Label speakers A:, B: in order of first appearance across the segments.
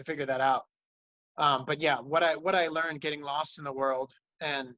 A: figure that out. But yeah, what I learned getting lost in the world and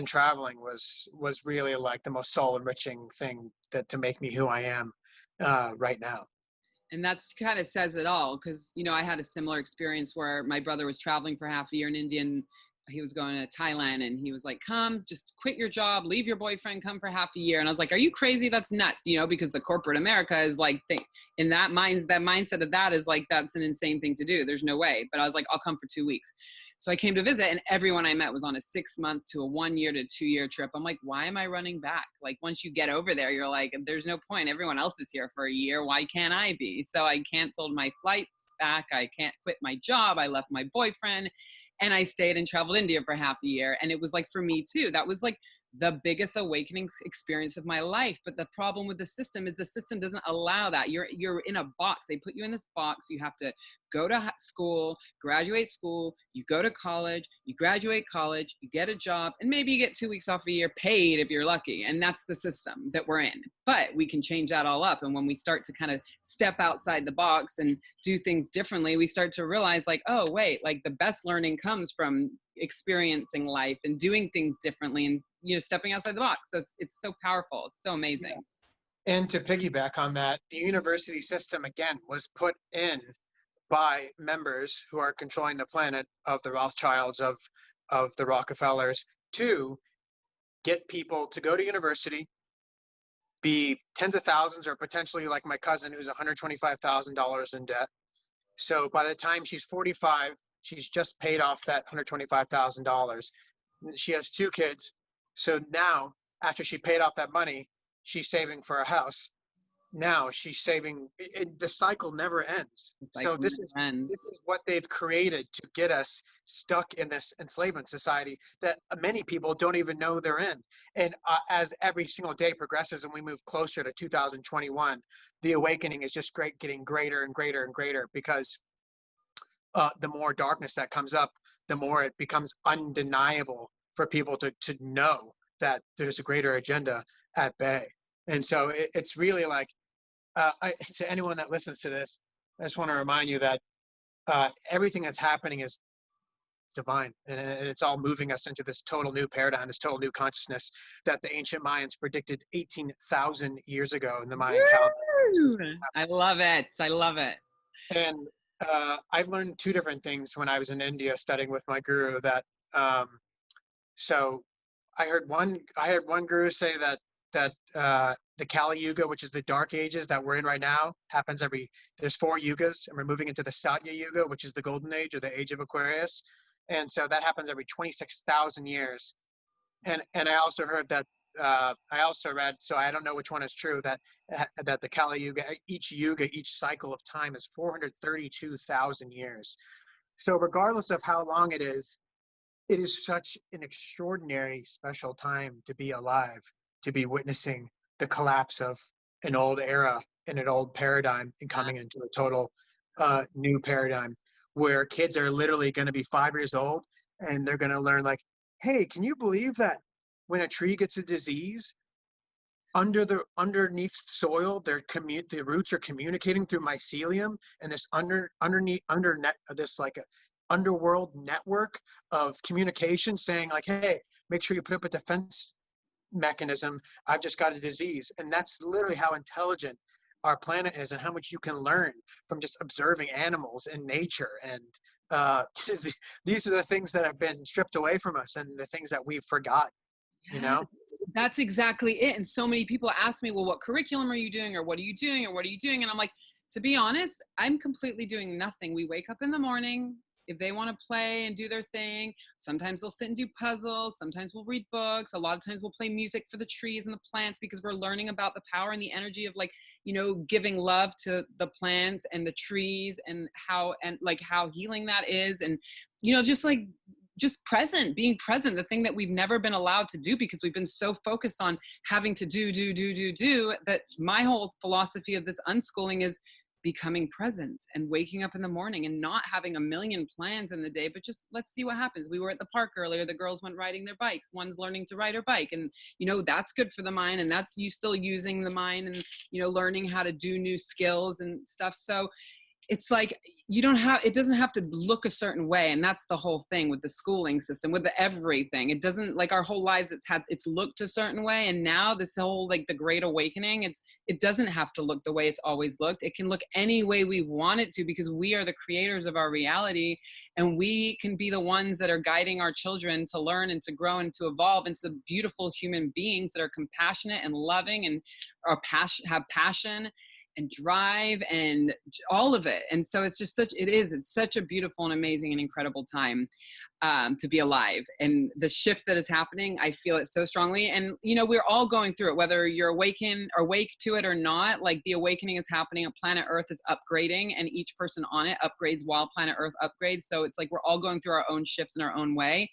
A: traveling was really like the most soul enriching thing to make me who I am right now.
B: And that's kind of says it all, because I had a similar experience where my brother was traveling for half a year in India, and he was going to Thailand, and he was like, come, just quit your job, leave your boyfriend, come for half a year. And I was like, are you crazy? That's nuts, because the corporate America is like, in that mindset of that is like, that's an insane thing to do. There's no way. But I was like, I'll come for 2 weeks. So I came to visit, and everyone I met was on a 6-month to a 1 year to 2 year trip. I'm like, why am I running back? Like, once you get over there, you're like, there's no point. Everyone else is here for a year. Why can't I be? So I canceled my flights back. I can't quit my job. I left my boyfriend, and I stayed and traveled India for half a year. And it was like, for me too, that was like the biggest awakening experience of my life. But the problem with the system is the system doesn't allow that. You're in a box. They put you in this box. You have to go to school, graduate school, you go to college, you graduate college, you get a job, and maybe you get 2 weeks off a year paid if you're lucky. And that's the system that we're in. But we can change that all up. And when we start to kind of step outside the box and do things differently, we start to realize like, oh, wait, like the best learning comes from experiencing life and doing things differently and, stepping outside the box. So it's so powerful. It's so amazing.
A: Yeah. And to piggyback on that, the university system, again, was put in by members who are controlling the planet, of the Rothschilds, of the Rockefellers, to get people to go to university, be tens of thousands, or potentially like my cousin who's $125,000 in debt. So by the time she's 45, she's just paid off that $125,000. She has 2 kids. So now, after she paid off that money, she's saving for a house. Now she's saving. The cycle never ends. So this is what they've created to get us stuck in this enslavement society that many people don't even know they're in. And as every single day progresses and we move closer to 2021, the awakening is just getting greater and greater and greater, because the more darkness that comes up, the more it becomes undeniable for people to know that there's a greater agenda at bay. And so it's really like, to anyone that listens to this, I just want to remind you that everything that's happening is divine, and it's all moving us into this total new paradigm, this total new consciousness that the ancient Mayans predicted 18,000 years ago in the Mayan calendar.
B: I love it. I love it.
A: And I've learned 2 different things when I was in India studying with my guru. That so I heard one guru say that the Kali Yuga, which is the dark ages that we're in right now, happens there's 4 yugas, and we're moving into the Satya Yuga, which is the golden age, or the age of Aquarius. And so that happens every 26,000 years. And I also heard that, I also read, so I don't know which one is true, that the Kali Yuga, each cycle of time is 432,000 years. So regardless of how long it is such an extraordinary, special time to be alive, to be witnessing the collapse of an old era and an old paradigm and coming into a total new paradigm where kids are literally going to be 5 years old and they're going to learn like, hey, can you believe that when a tree gets a disease, underneath soil, the roots are communicating through mycelium, and this this like a underworld network of communication saying like, hey, make sure you put up a defense mechanism. I've just got a disease. And that's literally how intelligent our planet is, and how much you can learn from just observing animals in nature. And these are the things that have been stripped away from us, and the things that we've forgotten.
B: That's exactly it. And so many people ask me, well, what curriculum are you doing, or what are you doing, or what are you doing? And I'm like, to be honest, I'm completely doing nothing. We wake up in the morning. If they want to play and do their thing, sometimes they'll sit and do puzzles. Sometimes we'll read books. A lot of times we'll play music for the trees and the plants, because we're learning about the power and the energy of giving love to the plants and the trees, and how healing that is. And, just being present, the thing that we've never been allowed to do because we've been so focused on having to do, that my whole philosophy of this unschooling is becoming present and waking up in the morning and not having a million plans in the day, but just let's see what happens. We were at the park earlier. The girls went riding their bikes. One's learning to ride her bike, and that's good for the mind, and that's you still using the mind and learning how to do new skills and stuff. So it's like you don't have, it doesn't have to look a certain way, and that's the whole thing with the schooling system, with the everything. It doesn't, like our whole lives it's looked a certain way, and now this whole like the great awakening, it doesn't have to look the way it's always looked. It can look any way we want it to, because we are the creators of our reality, and we can be the ones that are guiding our children to learn and to grow and to evolve into the beautiful human beings that are compassionate and loving and have passion and drive and all of it. And so it's just it's such a beautiful and amazing and incredible time to be alive. And the shift that is happening, I feel it so strongly. And, you know, we're all going through it, whether you're awake to it or not. Like the awakening is happening. Planet Earth is upgrading, and each person on it upgrades while planet Earth upgrades. So it's like we're all going through our own shifts in our own way.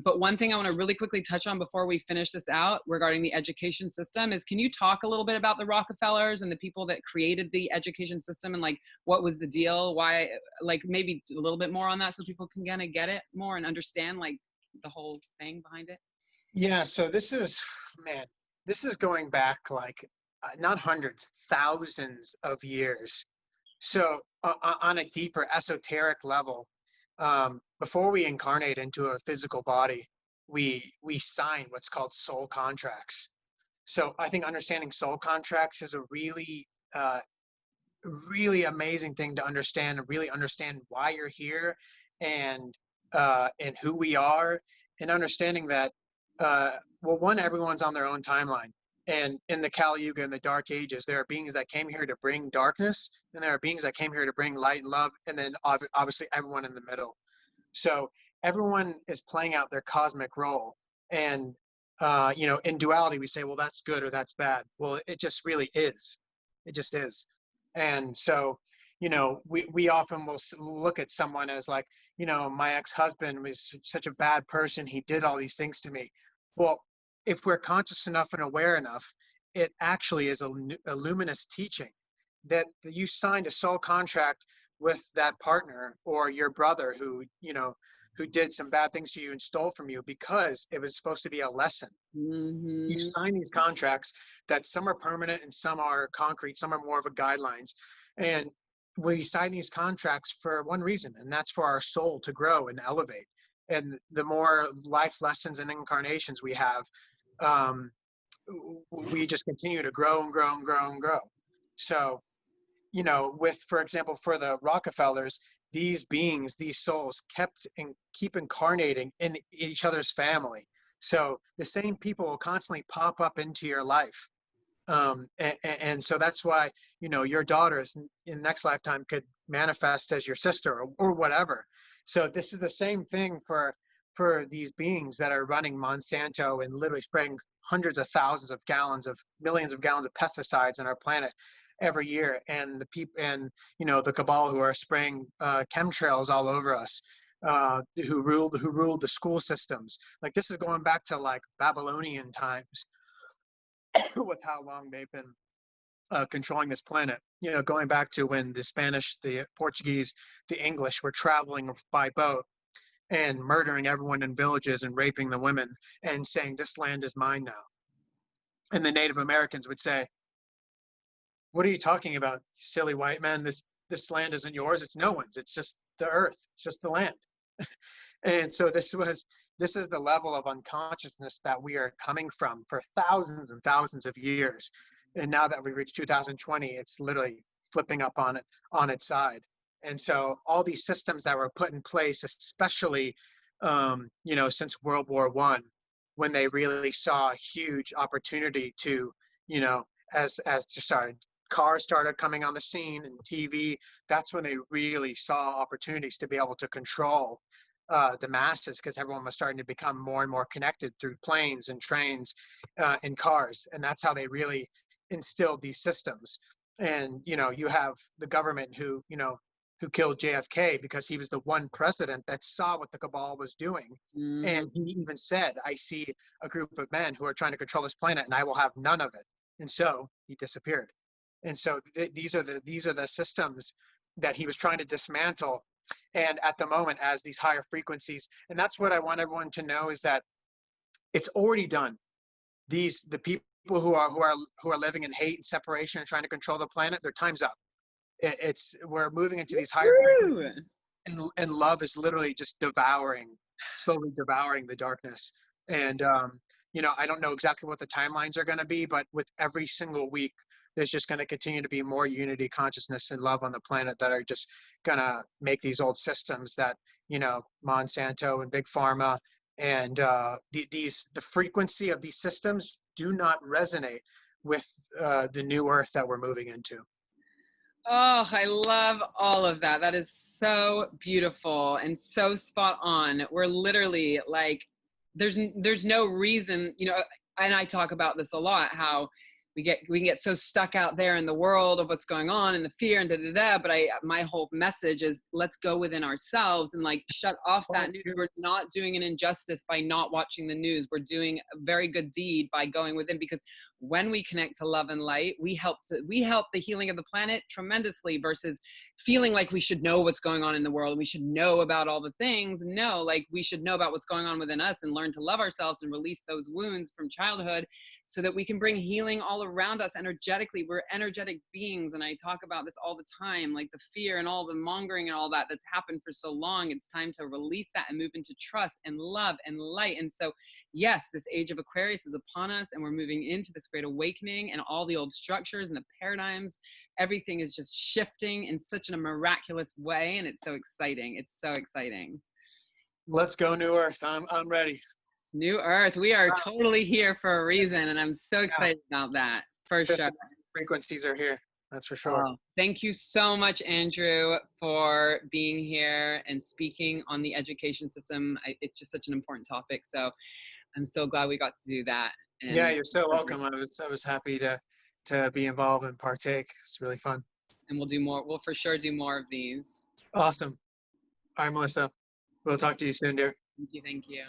B: But one thing I want to really quickly touch on before we finish this out regarding the education system is, can you talk a little bit about the Rockefellers and the people that created the education system, and like what was the deal? Why, like maybe a little bit more on that so people can kind of get it more and understand like the whole thing behind it?
A: Yeah, so this is going back like not hundreds, thousands of years. So on a deeper esoteric level, before we incarnate into a physical body, we sign what's called soul contracts. So I think understanding soul contracts is a uh, really amazing thing to understand, and really understand why you're here, and who we are, and understanding that well, one, everyone's on their own timeline. And in the Kali Yuga, in the Dark Ages, there are beings that came here to bring darkness, and there are beings that came here to bring light and love, and then obviously everyone in the middle. So everyone is playing out their cosmic role. And you know, in duality, we say, well, that's good or that's bad. Well, it just really is. It just is. And so, you know, we often will look at someone as like, you know, my ex-husband was such a bad person. He did all these things to me. Well, if we're conscious enough and aware enough, it actually is a luminous teaching that you signed a soul contract with that partner or your brother who, you know, who did some bad things to you and stole from you, because it was supposed to be a lesson. You
B: Mm-hmm.
A: sign these contracts that some are permanent and some are concrete, some are more of a guidelines. And we sign these contracts for one reason, and that's for our soul to grow and elevate. And the more life lessons and incarnations we have, um, we just continue to grow and grow and grow and grow. So, you know, with, for example, for the Rockefellers, these beings, these souls kept and keep incarnating in each other's family. So the same people will constantly pop up into your life. And so that's why, you know, your daughters in the next lifetime could manifest as your sister, or whatever. So this is the same thing for these beings that are running Monsanto and literally spraying hundreds of thousands of gallons of millions of gallons of pesticides on our planet every year, and the people, and you know, the cabal who are spraying chemtrails all over us, who ruled the school systems. Like this is going back to like Babylonian times with how long they've been controlling this planet. You know, going back to when the Spanish, the Portuguese, the English were traveling by boat and murdering everyone in villages and raping the women and saying, this land is mine now. And the Native Americans would say, what are you talking about, silly white man? This land isn't yours. It's no one's. It's just the earth. It's just the land. And so this is the level of unconsciousness that we are coming from for thousands and thousands of years. And now that we reach 2020, it's literally flipping up on its side. And so all these systems that were put in place, especially you know, since World War I, when they really saw a huge opportunity to, you know, as started cars started coming on the scene and TV, that's when they really saw opportunities to be able to control the masses, because everyone was starting to become more and more connected through planes and trains and cars. And that's how they really instilled these systems. And, you know, you have the government who, you know, who killed JFK because he was the one president that saw what the cabal was doing.
B: Mm-hmm.
A: And he even said, I see a group of men who are trying to control this planet and I will have none of it. And so he disappeared. And so these are the systems that he was trying to dismantle. And at the moment, as these higher frequencies, and that's what I want everyone to know, is that it's already done. The people who are living in hate and separation and trying to control the planet, their time's up. we're moving into these higher frequencies,
B: Woo!
A: and love is literally just slowly devouring the darkness. And I don't know exactly what the timelines are going to be, but with every single week, there's just going to continue to be more unity, consciousness, and love on the planet that are just going to make these old systems that Monsanto and Big Pharma and the frequency of these systems do not resonate with the new earth that we're moving into.
B: Oh, I love all of that. That is so beautiful and so spot on. We're literally like, there's no reason, and I talk about this a lot, how we can get so stuck out there in the world of what's going on and the fear and da da da. But my whole message is, let's go within ourselves and like shut off that news. We're not doing an injustice by not watching the news. We're doing a very good deed by going within, because when we connect to love and light, we help the healing of the planet tremendously, versus feeling like we should know what's going on in the world. We should know about all the things. No, like we should know about what's going on within us and learn to love ourselves and release those wounds from childhood, so that we can bring healing all around us energetically. We're energetic beings. And I talk about this all the time, like the fear and all the mongering and all that that's happened for so long. It's time to release that and move into trust and love and light. And so, yes, this age of Aquarius is upon us, and we're moving into this great awakening, and all the old structures and the paradigms, everything is just shifting in such a miraculous way. And it's so exciting. It's so exciting.
A: Let's go, New Earth. I'm ready.
B: It's New Earth. We are totally here for a reason. And I'm so excited about that, for sure.
A: Frequencies are here. That's for sure.
B: Thank you so much, Andrew, for being here and speaking on the education system. It's just such an important topic. So I'm so glad we got to do that. And
A: yeah, you're so welcome. I was happy to be involved and partake. It's really fun.
B: And we'll do more. We'll for sure do more of these.
A: Awesome. All right, Melissa. We'll talk to you soon, dear.
B: Thank you. Thank you.